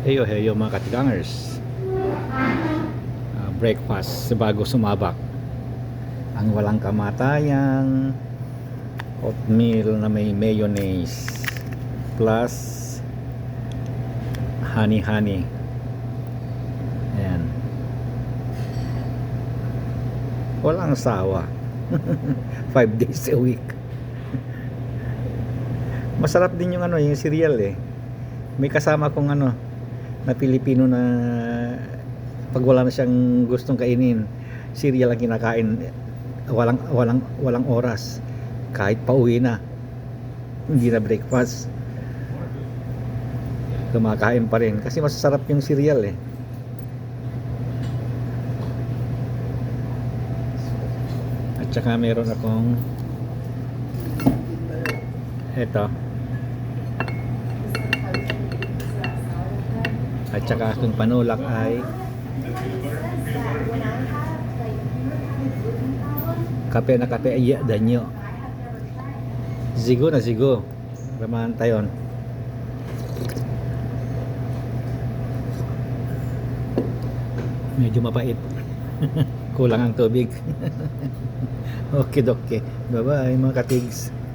Heyo heyo mga katigangers, breakfast bago sumabak ang walang kamatayang oatmeal na may mayonnaise plus honey. Ayan, walang sawa. 5 days a week. Masarap din yung yung cereal eh. May kasama kong na Pilipino na pag wala na siyang gustong kainin, cereal ang kinakain. Walang oras. Kahit pauwi na, hindi na breakfast, kumakain pa rin kasi masasarap yung cereal eh. At saka meron akong eto, at saka aking panulak ay kape na kape ay danyo. Zigo na zigo. Ramahan tayon. Medyo mapait. Kulang ang tubig. Okay. Bye bye mga katigs.